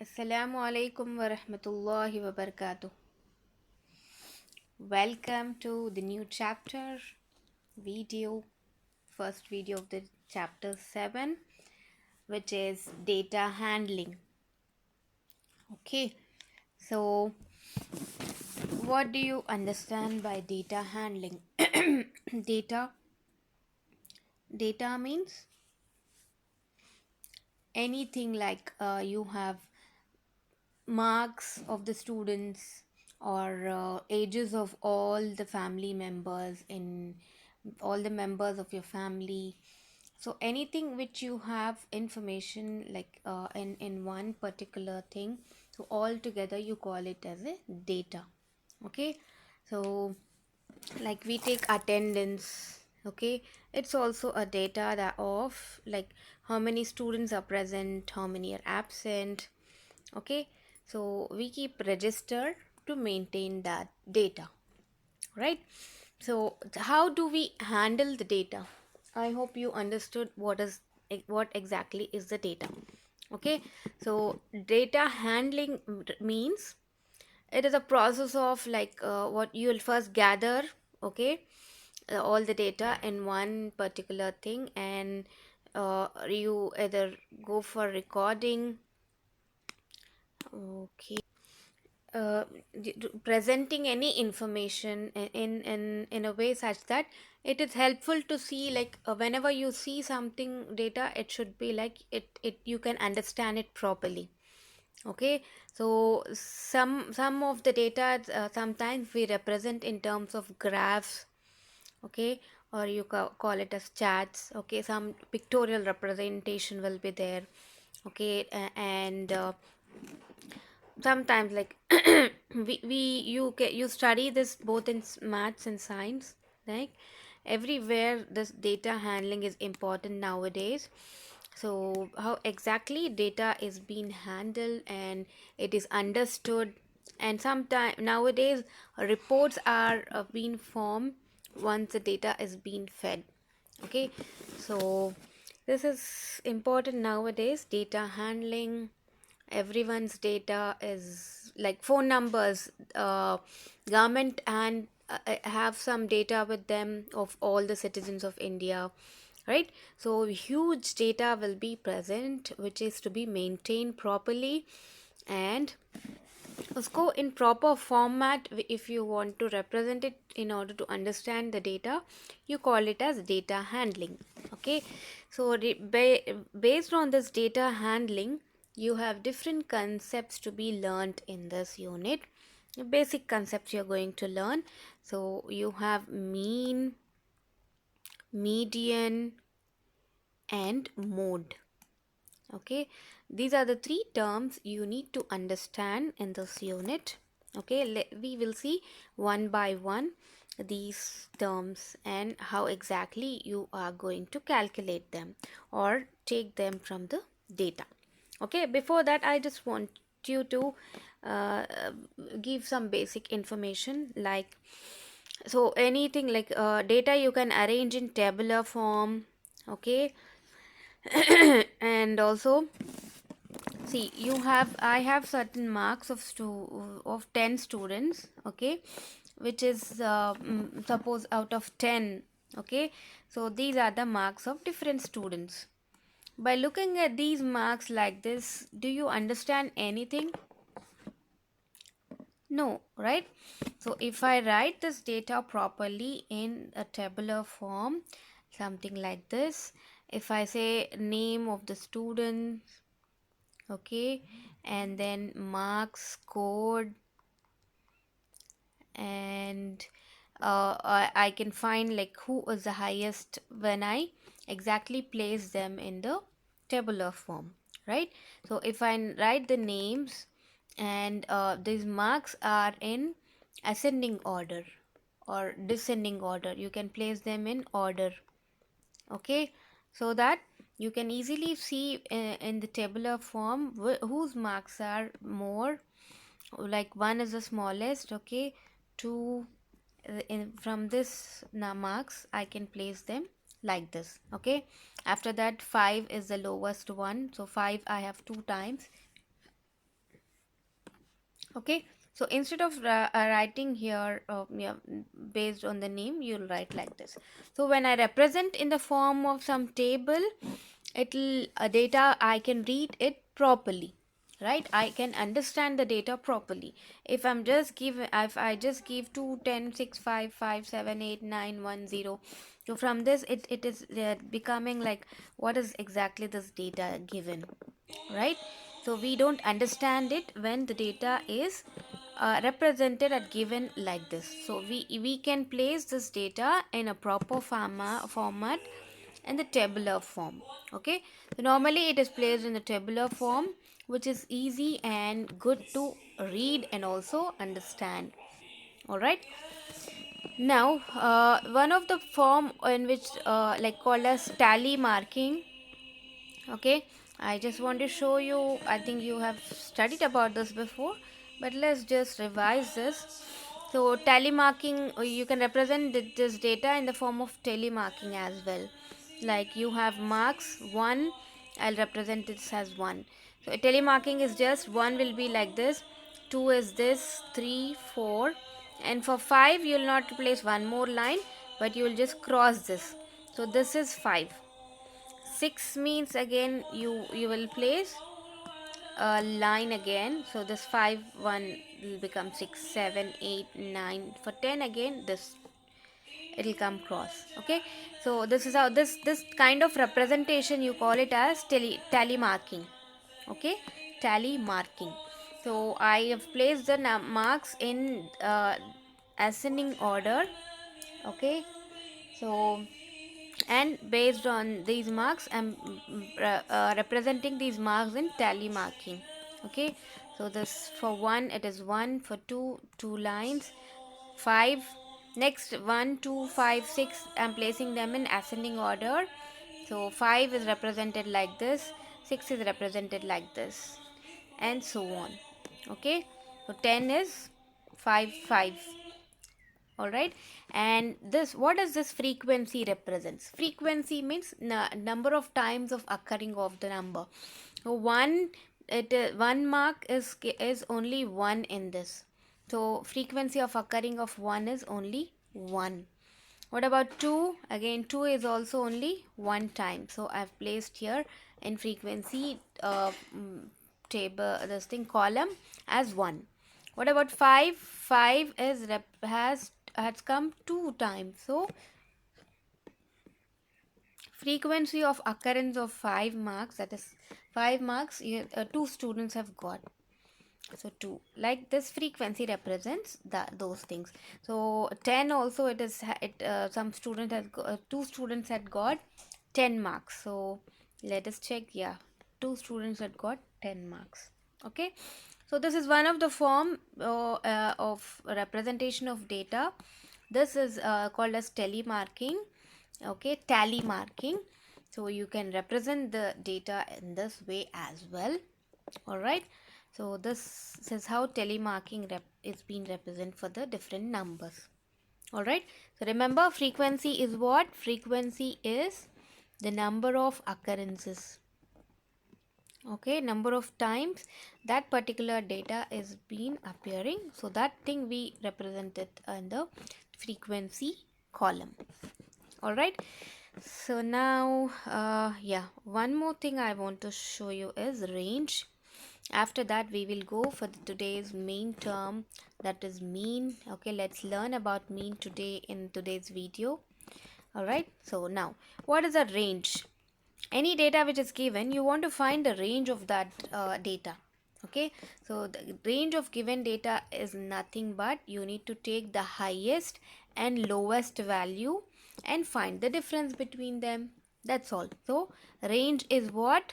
Assalamu alaikum wa rahmatullahi wa barakatuh. Welcome to the new chapter video, first video of the chapter 7, which is data handling. Okay, so what do you understand by data handling? data data means anything like you have marks of the students or ages of all the family members in all the members of your family, so anything which you have information like in one particular thing, so all together you call it as a data. Okay, so like we take attendance. Okay, it's also a data that of like how many students are present, how many are absent. Okay, so we keep register to maintain that data, right? So how do we handle the data? I hope you understood what exactly is the data. Okay, so data handling means it is a process of like what you will first gather. Okay, all the data in one particular thing, and you either go for recording. Okay, uh, presenting any information in a way such that it is helpful to see, like whenever you see something data, it should be like it you can understand it properly. Okay, so some of the data sometimes we represent in terms of graphs. Okay, or you call it as charts. Okay, some pictorial representation will be there. Okay, and sometimes like you study this both in maths and science, like everywhere this data handling is important nowadays. So how exactly data is being handled and it is understood, and sometimes nowadays reports are being formed once the data is being fed. Okay, so this is important nowadays, data handling. Everyone's data is like phone numbers, government and have some data with them of all the citizens of India, right? So huge data will be present which is to be maintained properly, and उसको in proper format. If you want to represent it in order to understand the data, you call it as data handling. Okay, so based on this data handling, you have different concepts to be learned in this unit. Basic concepts you're going to learn. So you have mean, median, and mode. Okay, these are the three terms you need to understand in this unit. Okay, we will see one by one these terms and how exactly you are going to calculate them or take them from the data. Okay, before that I just want you to uh, give some basic information, like so anything like data you can arrange in tabular form. Okay, and also see, I have certain marks of 10 students. Okay, which is suppose out of 10. Okay, so these are the marks of different students. By looking at these marks like this, do you understand anything? No, right? So if I write this data properly in a tabular form, something like this, if I say name of the student, okay, and then marks scored, and I can find like who is the highest when I exactly place them in the tabular form, right? So if I write the names, and these marks are in ascending order or descending order, you can place them in order. Okay, so that you can easily see in the tabular form whose marks are more, like one is the smallest. Okay, two from this marks I can place them like this. Okay, after that 5 is the lowest one, so 5 I have two times. Okay, so instead of writing here yeah, based on the name, you'll write like this. So when I represent in the form of some table, it'll data, I can read it properly, right? I can understand the data properly. If I just give 2 10 6 5 5 7 8 9 1 0, so from this it is becoming like, what is exactly this data given, right? So we don't understand it when the data is represented or given like this. So we can place this data in a proper format in the tabular form. Okay, so normally it is placed in the tabular form, which is easy and good to read and also understand. All right, now one of the form in which like called as tally marking. Okay, I just want to show you, I think you have studied about this before, but let's just revise this. So tally marking, you can represent this data in the form of tally marking as well. Like you have marks 1, I'll represent this as 1. So tally marking is just 1 will be like this, 2 is this, 3 4, and for 5 you will not place one more line, but you will just cross this. So this is 5. 6 means again you will place a line again, so this 5 1 will become 6 7 8 9. For 10 again, this it'll come cross. Okay, so this is how this kind of representation you call it as tally marking. Okay, tally marking. So I have placed the marks in ascending order. Okay, so and based on these marks I'm representing these marks in tally marking. Okay, so this for 1 it is 1, for 2 2 lines, 5 next 1 2 5 6 I'm placing them in ascending order. So 5 is represented like this, 6 is represented like this, and so on. Okay, so 10 is 5 5. All right, and this, what does this frequency represents? Frequency means number of times of occurring of the number. So one mark is only 1 in this, so frequency of occurring of 1 is only 1. What about 2? Again 2 is also only one time, so I've placed here in frequency table, this thing column, as 1. What about 5? 5 is has come 2 times, so frequency of occurrence of 5 marks, that is 5 marks, 2 students have got. So 2, like this frequency represents those things. So 10 also, it is some student has 2 students had got 10 marks. So let us check. Yeah, 2 students had got 10 marks. Okay, so this is one of the form of representation of data. This is called as tally marking. Okay, tally marking. So you can represent the data in this way as well. All right, so this is how telemarking is being represented for the different numbers. All right, so remember, frequency is what? Frequency is the number of occurrences. Okay, number of times that particular data is been appearing, so that thing we represented in the frequency column. All right, so now yeah, one more thing I want to show you is range. After that we will go for today's main term, that is mean. Okay, let's learn about mean today in today's video. All right, so now what is a range? Any data which is given, you want to find the range of that data. Okay, so the range of given data is nothing but you need to take the highest and lowest value and find the difference between them. That's all. So range is what?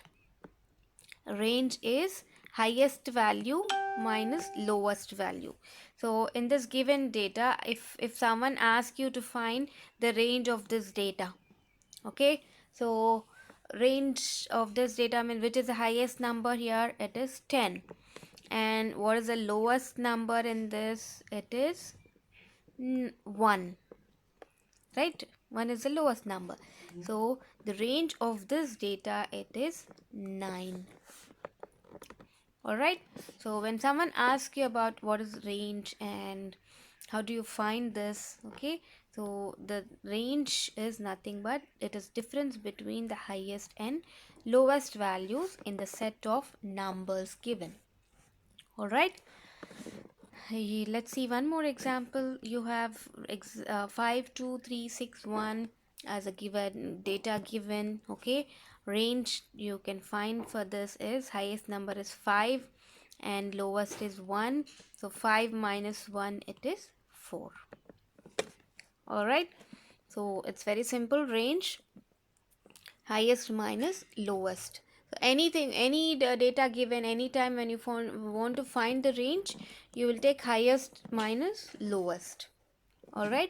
Range is highest value minus lowest value. So in this given data, if someone asks you to find the range of this data, okay, so range of this data, I mean, which is the highest number here? It is 10. And what is the lowest number in this? It is 1, right? 1 is the lowest number. So the range of this data, it is 9. All right. So when someone asks you about what is range and how do you find this, okay, so the range is nothing but it is difference between the highest and lowest values in the set of numbers given. All right. Let's see one more example. You have 5 2 3 6 1 as a given data given. Okay, range you can find for this is highest number is 5 and lowest is 1. So 5 minus 1 it is 4. All right, so it's very simple. Range highest minus lowest. So anything, any data given anytime when you want to find the range, you will take highest minus lowest. All right.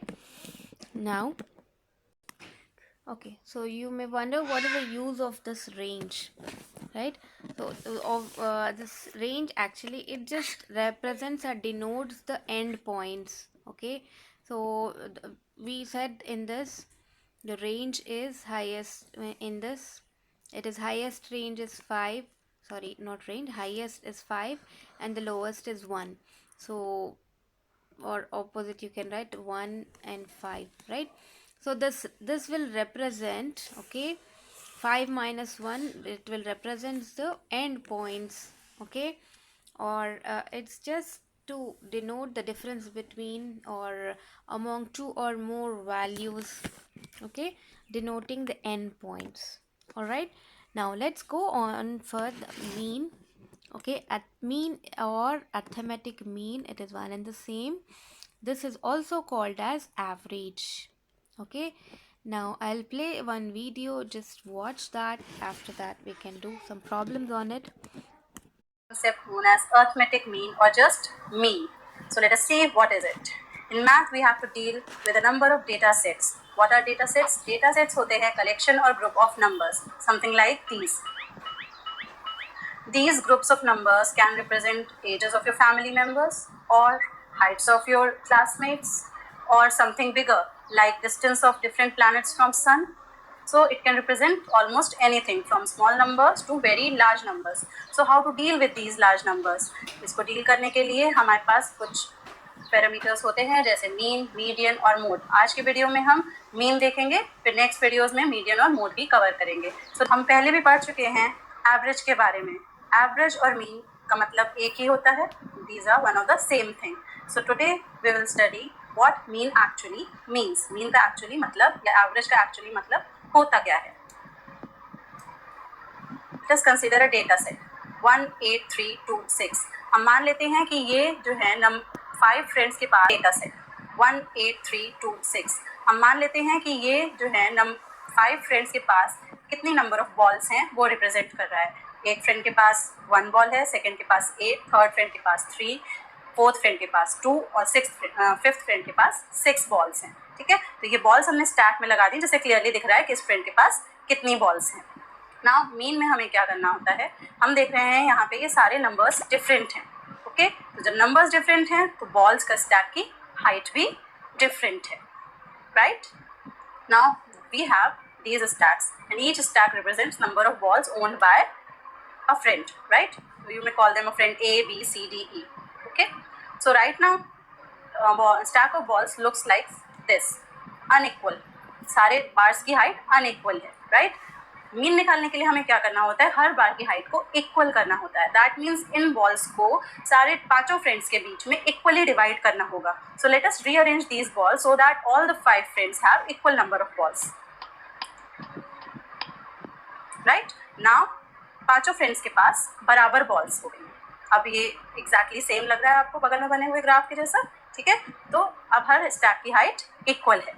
Now, okay, so you may wonder what is the use of this range, right? So of this range, actually it just represents or denotes the end points. Okay, so we said in this the range is highest in this, it is highest range is 5, sorry, not range, highest is 5 and the lowest is 1. So or opposite you can write 1 and 5, right? So this will represent, okay, 5 minus 1, it will represent the end points, okay, or it's just to denote the difference between or among two or more values, okay, denoting the end points. All right, now let's go on for the mean. Okay, at mean or arithmetic mean, it is one and the same. This is also called as average. Okay, now I'll play one video, just watch that. After that we can do some problems on it. Concept known as arithmetic mean or just mean. So let us see what is it. In math we have to deal with a number of data sets. What are data sets? Data sets होते हैं collection or group of numbers, something like these. These groups of numbers can represent ages of your family members or heights of your classmates or something bigger like distance of different planets from sun. So it can represent almost anything from small numbers to very large numbers. So how to deal with these large numbers? इसको deal करने के लिए हमारे पास कुछ parameters होते हैं जैसे mean, median और मोड. आज की वीडियो में हम मीन देखेंगे, फिर नेक्स्ट वीडियोस में मीडियन और मोड भी कवर करेंगे. सो हम पहले भी पढ़ चुके हैं एवरेज के बारे में. एवरेज और मीन का मतलब एक ही होता है. These are one of the same thing. So today we will study what mean actually means. Mean का एक्चुअली मतलब या एवरेज का एक्चुअली मतलब होता क्या है. Let's consider a data set 1 8 3 2 6. हम मान लेते हैं कि ये जो है 5 फ्रेंड्स के पास डेटा सेट 1 8 3 2 6. हम मान लेते हैं कि ये जो है 5 फ्रेंड्स के पास कितनी नंबर ऑफ बॉल्स हैं वो रिप्रेजेंट कर रहा है. एक फ्रेंड के पास 1 बॉल है, सेकंड के पास 8, थर्ड फ्रेंड के पास 3, फोर्थ फ्रेंड के पास 2 और फिफ्थ फ्रेंड के पास 6 बॉल्स हैं. ठीक है, तो ये बॉल्स हमने स्टैक में लगा दी जिससे क्लियरली दिख रहा है कि इस फ्रेंड के पास कितनी बॉल्स हैं. नाउ मीन में हमें क्या करना होता है, हम देख रहे हैं यहाँ पे ये सारे नंबर्स डिफरेंट हैं. ओके, तो जब नंबर्स डिफरेंट हैं तो बॉल्स का स्टैक की हाइट भी डिफरेंट है. Right, now we have these stacks and each stack represents number of balls owned by a friend, right? So you may call them a friend A, B, C, D, E. Okay, so right now stack of balls looks like this, unequal. सारे bars की height unequal है. Right, mean निकालने के लिए हमें क्या करना होता है, हर बार की हाइट को इक्वल करना होता है. दैट मीन्स इन बॉल्स को सारे पांचों फ्रेंड्स के बीच में इक्वली डिवाइड करना होगा. So let us rearrange these balls so that all the 5 friends have equal number of balls. Right, now पांचों फ्रेंड्स के पास बराबर बॉल्स हो गई. अब ये एग्जैक्टली सेम लग रहा है आपको बगल में बने हुए ग्राफ के जैसा. ठीक है, तो अब हर स्टैक की हाइट इक्वल है.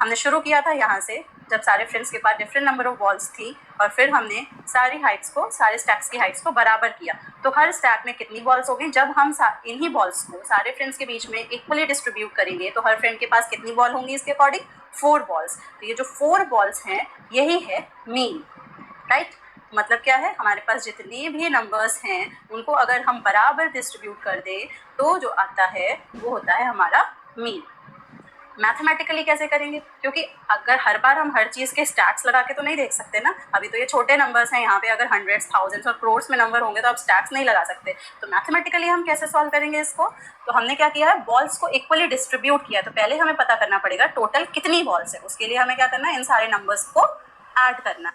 हमने शुरू किया था यहाँ से जब सारे फ्रेंड्स के पास डिफरेंट नंबर ऑफ बॉल्स थी और फिर हमने सारी हाइट्स को, सारे स्टैक्स की हाइट्स को बराबर किया. तो हर स्टैक में कितनी बॉल्स हो गई, जब हम इन्हीं बॉल्स को सारे फ्रेंड्स के बीच में इक्वली डिस्ट्रीब्यूट करेंगे तो हर फ्रेंड के पास कितनी बॉल होंगी इसके अकॉर्डिंग 4 बॉल्स. तो ये जो 4 बॉल्स हैं यही है मीन. राइट, मतलब क्या है, हमारे पास जितने भी नंबर्स हैं उनको अगर हम बराबर डिस्ट्रीब्यूट कर दें तो जो आता है वो होता है हमारा मीन. मैथमेटिकली कैसे करेंगे, क्योंकि अगर हर बार हम हर चीज़ के स्टैट्स लगा के तो नहीं देख सकते ना, अभी तो ये छोटे नंबर्स हैं, यहाँ पे अगर हंड्रेड्स थाउजेंड्स और क्रोर्स में नंबर होंगे तो आप स्टैट्स नहीं लगा सकते। तो मैथमेटिकली हम कैसे सॉल्व करेंगे इसको, तो हमने क्या किया है, बॉल्स को इक्वली डिस्ट्रीब्यूट किया। तो पहले हमें पता करना पड़ेगा टोटल कितनी बॉल्स है, उसके लिए हमें क्या करना है, इन सारे नंबर्स को ऐड करना,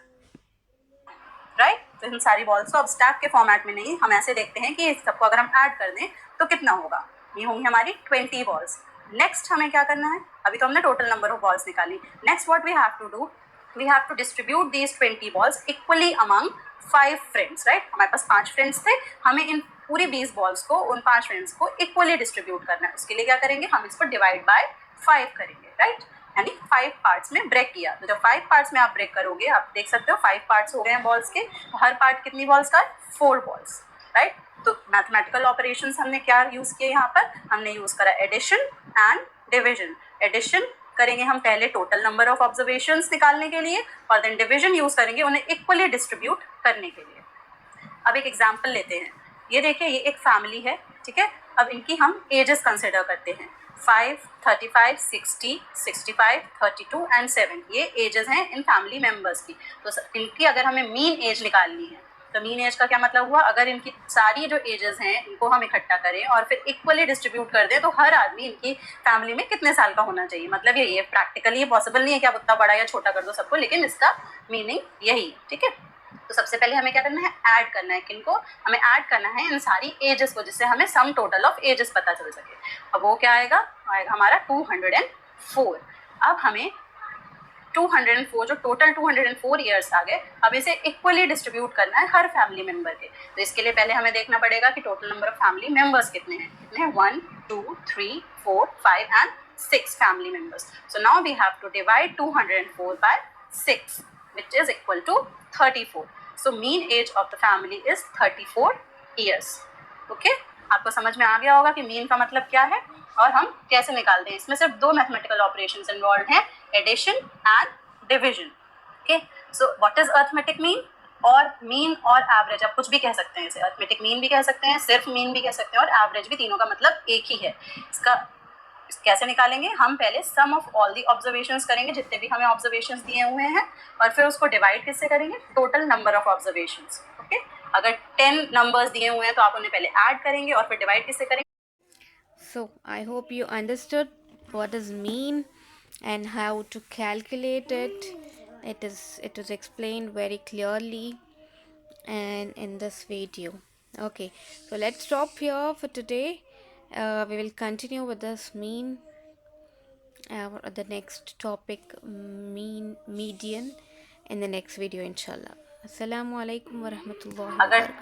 राइट। तो इन सारी बॉल्स को अब स्टैक के फॉर्मेट में नहीं, हम ऐसे देखते हैं कि इस सबको अगर हम ऐड कर दें तो कितना होगा, ये होंगी हमारी 20 बॉल्स। नेक्स्ट हमें क्या करना है, अभी तो हमने टोटल नंबर ऑफ बॉल्स निकाली। Next what we have to do, we have to distribute these 20 balls equally among 5 friends, right. हमारे पास 5 फ्रेंड्स थे, हमें इन पूरी 20 बॉल्स को उन 5 फ्रेंड्स को इक्वली डिस्ट्रीब्यूट करना है। उसके लिए क्या करेंगे, हम इसको डिवाइड बाय 5 करेंगे, राइट, यानी 5 पार्ट्स में ब्रेक किया। तो जब 5 पार्ट्स में आप ब्रेक करोगे, आप देख सकते हो 5 पार्ट्स हो गए हैं बॉल्स के, तो हर पार्ट कितनी बॉल्स का, 4 बॉल्स, राइट। तो मैथमेटिकल ऑपरेशंस हमने क्या यूज किए, यहाँ पर हमने यूज करा एडिशन एंड डिविजन। एडिशन करेंगे हम पहले टोटल नंबर ऑफ ऑब्जर्वेशंस निकालने के लिए, और देन डिविजन यूज करेंगे उन्हें इक्वली डिस्ट्रीब्यूट करने के लिए। अब एक एग्जाम्पल लेते हैं, ये देखिए, ये एक फैमिली है, ठीक है। अब इनकी हम एजेस कंसिडर करते हैं, 5, 35, 60, 65, 32 एंड 7, ये एजेस हैं इन फैमिली मेम्बर्स की। तो इनकी अगर हमें मीन एज निकालनी है, तो मीन एज का क्या मतलब हुआ, अगर इनकी सारी जो एजेस हैं इनको हम इकट्ठा करें और फिर इक्वली डिस्ट्रीब्यूट कर दें, तो हर आदमी इनकी फैमिली में कितने साल का होना चाहिए, मतलब ये प्रैक्टिकली ये पॉसिबल नहीं है कि आप उतना बड़ा या छोटा कर दो सबको, लेकिन इसका मीनिंग यही, ठीक है। तो सबसे पहले हमें क्या करना है, ऐड करना है, किनको, हमें ऐड करना है इन सारी एजेस को, जिससे हमें सम टोटल ऑफ एजेस पता चल सके। अब वो क्या आएगा, आएगा हमारा 204। अब हमें 204, जो टोटल 204 ईयर्स आ गए, अब इसे इक्वली डिस्ट्रीब्यूट करना है हर फैमिली मेंबर के। तो इसके लिए पहले हमें देखना पड़ेगा कि total number of family members कितने हैं, कितने हैं, 1 2 3 4 5 and 6 family members. So now we have to divide 204 by 6, which is equal to 34. So mean age of the family is 34 years. Okay? आपको समझ में आ गया होगा कि मीन का मतलब क्या है और हम कैसे निकालते हैं। इसमें सिर्फ 2 मैथमेटिकल ऑपरेशंस इन्वॉल्व हैं, addition and division. Okay, so what is arithmetic mean, और मीन और एवरेज आप कुछ भी कह सकते हैं, इसे अर्थमेटिक मीन भी कह सकते हैं, सिर्फ मीन भी कह सकते हैं, और एवरेज भी, तीनों का मतलब एक ही है। इसका कैसे निकालेंगे, हम पहले सम ऑफ ऑल दी ऑब्जर्वेशंस करेंगे, जितने भी हमें ऑब्जर्वेशंस दिए हुए हैं, और फिर उसको डिवाइड किससे करेंगे, total number of observations. Okay, अगर 10 नंबर्स दिए हुए हैं तो आप उन्हें पहले ऐड करेंगे और फिर डिवाइड किससे करेंगे। So I hope you understood what is mean and how to calculate it. It was explained very clearly and in this video. Okay, so let's stop here for today. We will continue with this mean, the next topic, mean median, in the next video inshallah. Assalamu alaikum wa rahmatullahi wa अगर barakatuh.